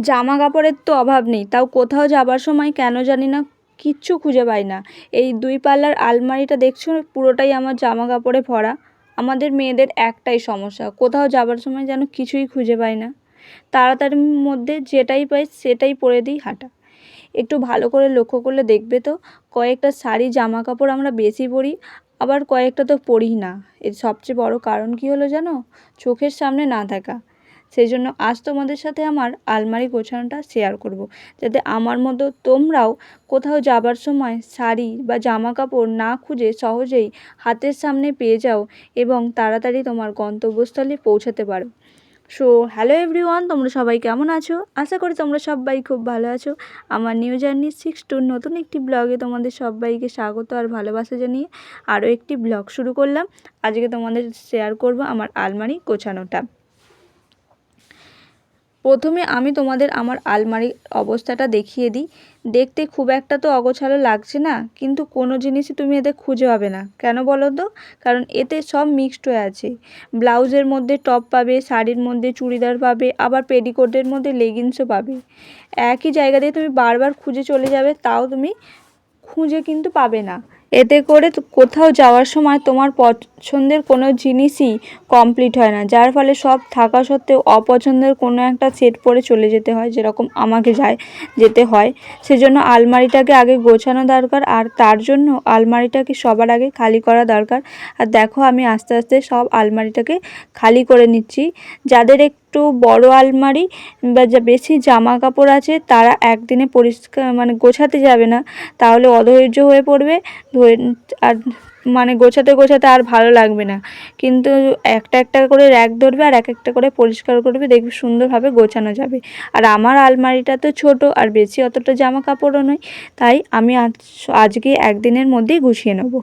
জামা কাপড়ের তো অভাব নেই, তাও কোথাও যাবার সময় কেন জানি না কিচ্ছু খুঁজে পাই না। এই দুই পাল্লার আলমারিটা দেখছো, পুরোটাই আমার জামা কাপড়ে ভরা। আমাদের মেয়েদের একটাই সমস্যা, কোথাও যাবার সময় যেন কিছুই খুঁজে পাই না। তাড়াতাড়ির মধ্যে যেটাই পাই সেটাই পরে দিই হাঁটা। একটু ভালো করে লক্ষ্য করলে দেখবে তো, কয়েকটা শাড়ি জামা কাপড় আমরা বেশি পরি, আবার কয়েকটা তো পরিই না। এর সবচেয়ে বড় কারণ কী হলো জানো? চোখের সামনে না থাকা। সেই জন্য আজ তোমাদের সাথে আমার আলমারি গোছানোটা শেয়ার করব, যাতে আমার মতো তোমরাও কোথাও যাবার সময় শাড়ি বা জামা কাপড় না খুঁজে সহজেই হাতের সামনে পেয়ে যাও এবং তাড়াতাড়ি তোমার গন্তব্যস্থলে পৌঁছাতে পারো। সো হ্যালো এভরিওয়ান, তোমরা সবাই কেমন আছো? আশা করি তোমরা সবাই খুব ভালো আছো। আমার নিউ জার্নি 6 নতুন একটি ব্লগে তোমাদের সবাইকে স্বাগত আর ভালোবাসা জানিয়ে আরও একটি ব্লগ শুরু করলাম। আজকে তোমাদের শেয়ার করব আমার আলমারি গোছানোটা। প্রথমে আমি তোমাদের আমার আলমারির অবস্থাটা দেখিয়ে দিই। দেখতে খুব একটা তো অগোছালো লাগছে না, কিন্তু কোনো জিনিসই তুমি এতে খুঁজে পাবে না। কেন বলো তো? কারণ এতে সব মিক্সড হয়ে আছে। ব্লাউজের মধ্যে টপ পাবে, শাড়ির মধ্যে চুড়িদার পাবে, আবার পেটিকোটের মধ্যে লেগিংসও পাবে। একই জায়গা দিয়ে তুমি বারবার খুঁজে চলে যাবে, তাও তুমি খুঁজে কিন্তু পাবে না। এতে করে কোথাও যাওয়ার সময় তোমার পছন্দের কোনো জিনিসই কমপ্লিট হয় না, যার ফলে সব থাকা সত্ত্বেও অপছন্দের কোনো একটা সেট পরে চলে যেতে হয়, যেরকম আমাকে যেতে হয়। সেজন্য আলমারিটাকে আগে গোছানো দরকার, আর তার জন্য আলমারিটাকে সবার আগে খালি করা দরকার। আর দেখো আমি আস্তে আস্তে সব আলমারিটাকে খালি করে নিচ্ছি। যাদের একটু বড় আলমারি বা যা বেশি জামা কাপড় আছে, তারা একদিনে পরিষ্কার গোছাতে যাবে না, তাহলে অধৈর্য হয়ে পড়বে। আর গোছাতে গোছাতে আর ভালো লাগবে না। কিন্তু একটা একটা করে র্যাক ধরবে আর এক একটা করে পরিষ্কার করবে, দেখবে সুন্দরভাবে গোছানো যাবে। আর আমার আলমারিটা তো ছোট আর বেশি অতটা জামা কাপড়ও নয়, তাই আমি আজকে একদিনের মধ্যেই গুছিয়ে নেব।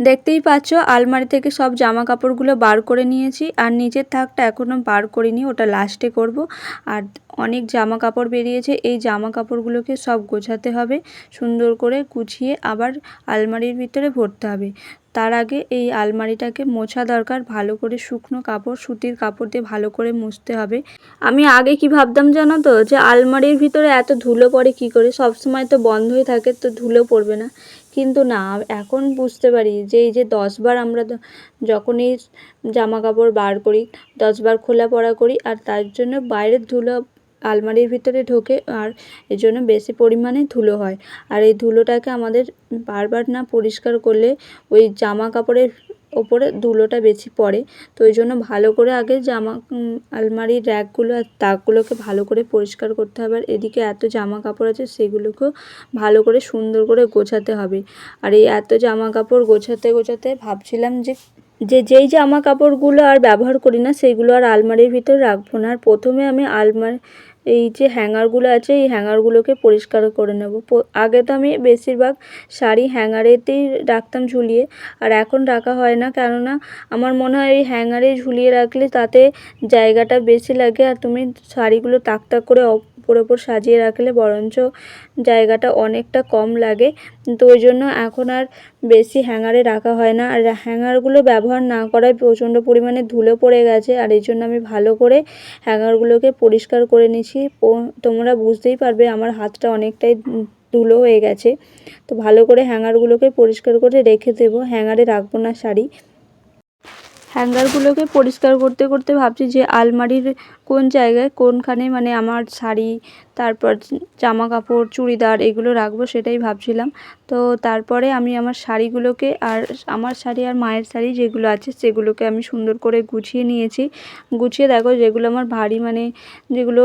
দেখতেই পাচ্ছ আলমারি থেকে সব জামা কাপড়গুলো বার করে নিয়েছি, আর নিচের থাকটা এখনও বার করিনি, ওটা লাস্টে করব। আর অনেক জামা কাপড় বেরিয়েছে, এই জামা কাপড়গুলোকে সব গোছাতে হবে, সুন্দর করে গুছিয়ে আবার আলমারির ভিতরে ভরতে হবে। তার আগে এই আলমারিটাকে মোছা দরকার, ভালো করে শুকনো কাপড়, সুতির কাপড় দিয়ে ভালো করে মুছতে হবে। আমি আগে কি ভাবতাম জানো তো, যে আলমারির ভিতরে এত ধুলো পড়ে কী করে, সবসময় তো বন্ধই থাকে, তো ধুলো পড়বে না। কিন্তু না, এখন বুঝতে পারি যে এই যে 10 বার আমরা যখনই জামা কাপড় বার করি, 10 বার খোলা পড়া করি, আর তার জন্য বাইরের ধুলো আলমারির ভিতরে ঢোকে, আর এর জন্য বেশি পরিমাণে ধুলো হয়। আর এই ধুলোটাকে আমাদের বারবার না পরিষ্কার করলে ওই জামা কাপড়ের ওপরে ধুলোটা বেশি পড়ে। তো ওই জন্য ভালো করে আগে আলমারির র্যাকগুলো আর তাকগুলোকে ভালো করে পরিষ্কার করতে হবে। আর এদিকে এত জামা কাপড় আছে, সেগুলোকেও ভালো করে সুন্দর করে গোছাতে হবে। আর এই এত জামা কাপড় গোছাতে গোছাতে ভাবছিলাম যেই জামা কাপড়গুলো আর ব্যবহার করি না, সেইগুলো আর আলমারির ভিতর রাখবো না। আর প্রথমে আমি এই যে হ্যাঙ্গারগুলো আছে এই হ্যাঙ্গারগুলোকে পরিষ্কার করে নেব। আগে তো আমি বেশিরভাগ শাড়ি হ্যাঙ্গারেতেই রাখতাম ঝুলিয়ে, আর এখন রাখা হয় না, কেননা আমার মনে হয় এই হ্যাঙ্গারে ঝুলিয়ে রাখলে তাতে জায়গাটা বেশি লাগে, আর তুমি শাড়িগুলো তাক তাক করে ওপর ওপর সাজিয়ে রাখলে বরঞ্চ জায়গাটা অনেকটা কম লাগে। তো ওই জন্য এখন আর বেশি হ্যাঙ্গারে রাখা হয় না। আর হ্যাঙ্গারগুলো ব্যবহার না করায় প্রচণ্ড পরিমাণে ধুলো পড়ে গেছে, আর এই জন্য আমি ভালো করে হ্যাঙ্গারগুলোকে পরিষ্কার করে নিয়েছি। তোমরা বুঝতেই পারবে আমার হাতটা অনেকটাই ধুলো হয়ে গেছে। তো ভালো করে হ্যাঙ্গারগুলোকে পরিষ্কার করে রেখে দেবো, হ্যাঙ্গারে রাখবো না শাড়ি। হ্যাঙ্গারগুলোকে পরিষ্কার করতে করতে ভাবছি যে আলমারির কোন জায়গায় কোনখানে মানে আমার শাড়ি, তারপর জামা কাপড়, চুড়িদার এগুলো রাখবো সেটাই ভাবছিলাম। তো তারপরে আমি আমার শাড়িগুলোকে, আর আমার শাড়ি আর মায়ের শাড়ি যেগুলো আছে সেগুলোকে আমি সুন্দর করে গুছিয়ে নিয়েছি। গুছিয়ে দেখো যেগুলো আমার ভারী মানে যেগুলো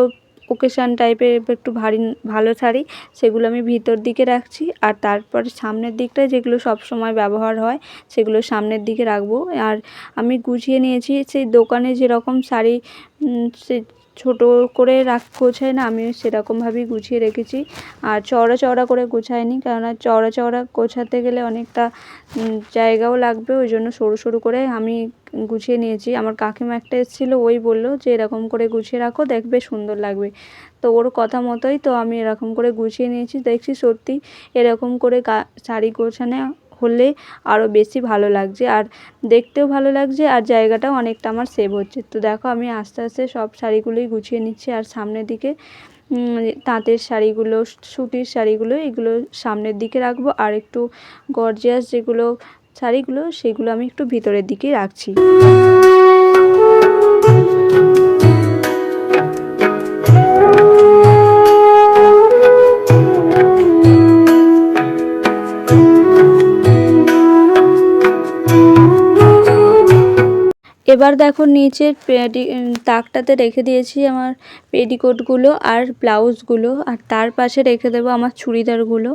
ওকেশান টাইপের একটু ভারী ভালো শাড়ি সেগুলো আমি ভিতর দিকে রাখছি, আর তারপর সামনের দিকটা যেগুলো সব সময় ব্যবহার হয় সেগুলো সামনের দিকে রাখবো। আর আমি গুছিয়ে নিয়েছি সেই দোকানে যেরকম শাড়ি সে ছোটো করে গোছায় না, আমি সেরকমভাবেই গুছিয়ে রেখেছি। আর চওড়া চওড়া করে গোছাইনি, কেননা চওড়া চওড়া গোছাতে গেলে অনেকটা জায়গাও লাগবে, ওই জন্য সরু সরু করে আমি গুছিয়ে নিয়েছি। আমার কাকিমা একটা এসেছিলো, ওই বললো যে এরকম করে গুছিয়ে রাখো, দেখবে সুন্দর লাগবে। তো ওর কথা মতোই তো আমি এরকম করে গুছিয়ে নিয়েছি। দেখছি সত্যি এরকম করে শাড়ি গোছানো হলে আরও বেশি ভালো লাগছে, আর দেখতেও ভালো লাগছে, আর জায়গাটাও অনেকটা আমার সেভ হচ্ছে। তো দেখো আমি আস্তে আস্তে সব শাড়িগুলোই গুছিয়ে নিচ্ছি, আর সামনের দিকে তাঁতের শাড়িগুলো, সুতির শাড়িগুলো এগুলো সামনের দিকে রাখবো, আর একটু গর্জিয়াস যেগুলো শাড়িগুলো সেগুলো আমি একটু ভিতরের দিকে রাখছি। এবার দেখো নিচের তাকটাতে রেখে দিয়েছি আমার পেটিকোটগুলো আর ব্লাউজগুলো, আর তার পাশে রেখে দেবো আমার চুড়িদারগুলো।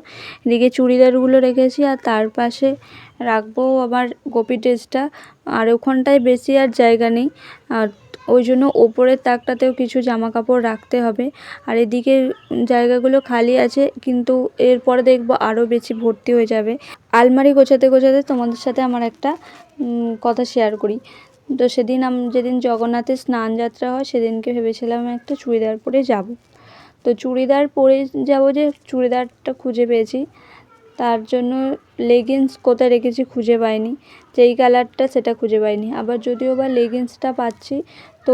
এদিকে চুড়িদারগুলো রেখেছি, আর তার পাশে রাখবো আমার গোপী ড্রেসটা। আর ওখানটায় বেশি আর জায়গা নেই, আর ওই জন্য ওপরের তাকটাতেও কিছু জামা কাপড় রাখতে হবে। আর এদিকে জায়গাগুলো খালি আছে, কিন্তু এরপরে দেখবো আরও বেশি ভর্তি হয়ে যাবে। আলমারি গোছাতে গোছাতে তোমাদের সাথে আমার একটা কথা শেয়ার করি। তো সেদিন যেদিন জগন্নাথের স্নান যাত্রা হয় সেদিনকে ভেবেছিলাম একটা চুড়িদার পরে যাব। তো চুড়িদার পরে যাব, যে চুড়িদারটা খুঁজে পেয়েছি, তার জন্য লেগিংস কোথায় রেখেছি খুঁজে পাইনি, যেই কালারটা সেটা খুঁজে পাইনি। আবার যদিও বা লেগিংসটা পাচ্ছি তো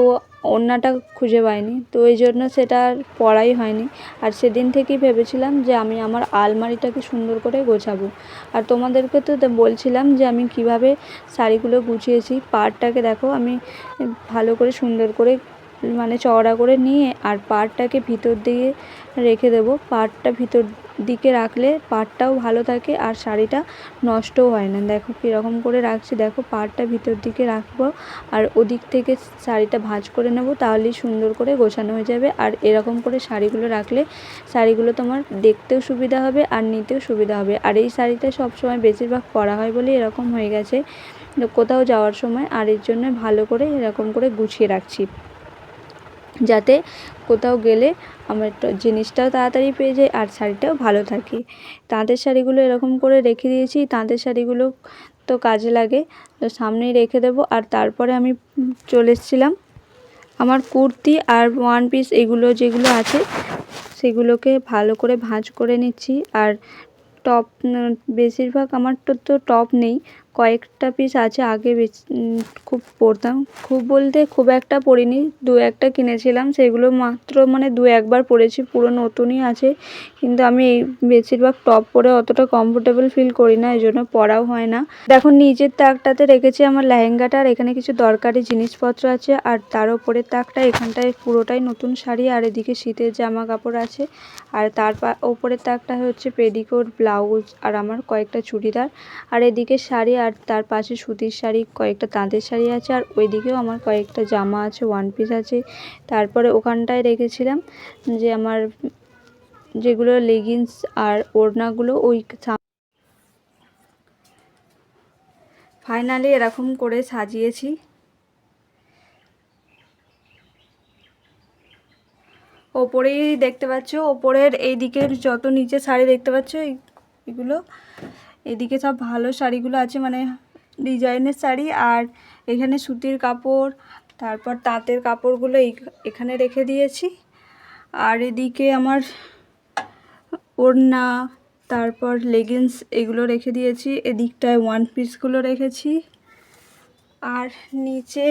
ওড়নাটা খুঁজে পাইনি, তো এই জন্য সেটা আর পরাই হয়নি। আর সেদিন থেকেই ভেবেছিলাম যে আমি আমার আলমারিটাকে সুন্দর করে গোছাবো। আর তোমাদেরকে তো বলছিলাম যে আমি কিভাবে শাড়িগুলো গুছিয়েছি। পাড়টাকে দেখো আমি ভালো করে সুন্দর করে মানে চওড়া করে নিয়ে আর পাড়টাকে ভিতর দিয়ে রেখে দেবো। পাড়টা ভিতর দিকে রাখলে পাড়টাও ভালো থাকে আর শাড়িটা নষ্টও হয় না। দেখো কীরকম করে রাখছি, দেখো পাড়টা ভিতর দিকে রাখবো আর ওদিক থেকে শাড়িটা ভাঁজ করে নেব, তাহলেই সুন্দর করে গোছানো হয়ে যাবে। আর এরকম করে শাড়িগুলো রাখলে শাড়িগুলো তোমার দেখতেও সুবিধা হবে আর নিতেও সুবিধা হবে। আর এই শাড়িটা সবসময় বেশিরভাগ পরা হয় বলে এরকম হয়ে গেছে কোথাও যাওয়ার সময়, আর এর জন্য ভালো করে এরকম করে গুছিয়ে রাখছি, যাতে কোথাও গেলে আমার জিনিসটাও তাড়াতাড়ি পেয়ে যায় আর শাড়িটাও ভালো থাকে। তাঁতের শাড়িগুলো এরকম করে রেখে দিয়েছি, তাঁতের শাড়িগুলো তো কাজে লাগে, তো সামনেই রেখে দেবো। আর তারপরে আমি চলে এসেছিলাম আমার কুর্তি আর ওয়ান পিস এগুলো যেগুলো আছে সেগুলোকে ভালো করে ভাঁজ করে নিচ্ছি। আর টপ বেশিরভাগ আমার তো টপ নেই, কয়েকটা পিস আছে, আগে খুব পরতাম, খুব বলতে খুব একটা পরিনি, দু একটা কিনেছিলাম, সেগুলো মাত্র মানে দু একবার পরেছি, পুরো নতুনই আছে। কিন্তু আমি এই বেশিরভাগ টপ পরে অতটা কমফোর্টেবল ফিল করি না, এই জন্য পরাও হয় না। দেখো নিচের তাকটাতে রেখেছি আমার লেহেঙ্গাটা, আর এখানে কিছু দরকারি জিনিসপত্র আছে। আর তার ওপরের তাকটা এখানটায় পুরোটাই নতুন শাড়ি, আর এদিকে শীতের জামা কাপড় আছে। আর তার ওপরের তাকটা হচ্ছে পেটিকোট, ব্লাউজ আর আমার কয়েকটা চুড়িদার। আর এদিকে শাড়ি, আর তার পাশে সুতির শাড়ি, কয়েকটা তাঁতের শাড়ি আছে। আর ওইদিকেও আমার কয়েকটা জামা আছে, ওয়ান পিস আছে। তারপরে ওখানটায় রেখেছিলাম যে আমার যেগুলো লেগিংস আর ওড়নাগুলো, ওই ফাইনালি এরকম করে সাজিয়েছি। ওপরেই দেখতে পাচ্ছ, ওপরের এই দিকের যত নিচে শাড়ি দেখতে পাচ্ছ এগুলো, এদিকে সব ভালো শাড়িগুলো আছে, মানে ডিজাইনের শাড়ি। আর এখানে সুতির কাপড়, তারপর তাঁতের কাপড়গুলো এখানে রেখে দিয়েছি। আর এদিকে আমার ওড়না, তারপর লেগিংস এগুলো রেখে দিয়েছি। এদিকটায় ওয়ান পিসগুলো রেখেছি। আর নিচে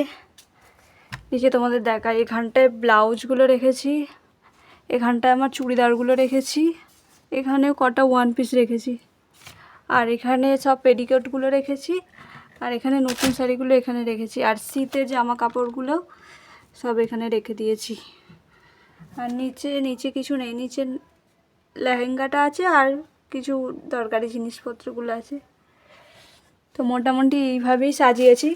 তোমাদের দেখাই, এখানটায় ব্লাউজগুলো রেখেছি, এখানটায় আমার চুড়িদারগুলো রেখেছি, এখানেও কটা ওয়ান পিস রেখেছি। আর এখানে সব পেটিকোটগুলো রেখেছি। আর এখানে নতুন শাড়িগুলো এখানে রেখেছি। আর শীতের জামা কাপড়গুলো সব এখানে রেখে দিয়েছি। আর নিচে কিছু নেই, নিচে লেহেঙ্গাটা আছে আর কিছু দরকারি জিনিসপত্রগুলো আছে। তো মোটামুটি এইভাবেই সাজিয়েছি।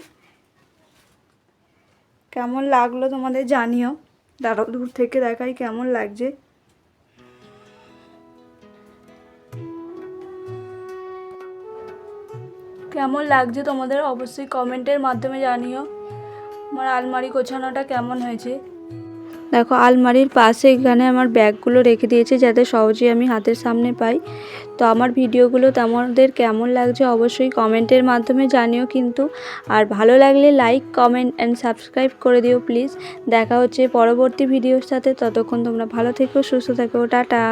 কেমন লাগলো তোমাদের জানিও। দাঁড়াও দূর থেকে দেখাই কেমন লাগছে। কেমন লাগছে তোমাদের অবশ্যই কমেন্টের মাধ্যমে জানিও। আমার আলমারি গোছানোটা কেমন হয়েছে। দেখো আলমারির পাশে এখানে আমার ব্যাগগুলো রেখে দিয়েছি যাতে সহজেই আমি হাতের সামনে পাই। তো আমার ভিডিওগুলো তোমাদের কেমন লাগছে অবশ্যই কমেন্টের মাধ্যমে জানিও কিন্তু। আর ভালো লাগলে লাইক, কমেন্ট অ্যান্ড সাবস্ক্রাইব করে দিও প্লিজ। দেখা হচ্ছে পরবর্তী ভিডিওর সাথে। ততক্ষণ তোমরা ভালো থেকো, সুস্থ থেকো, টাটা।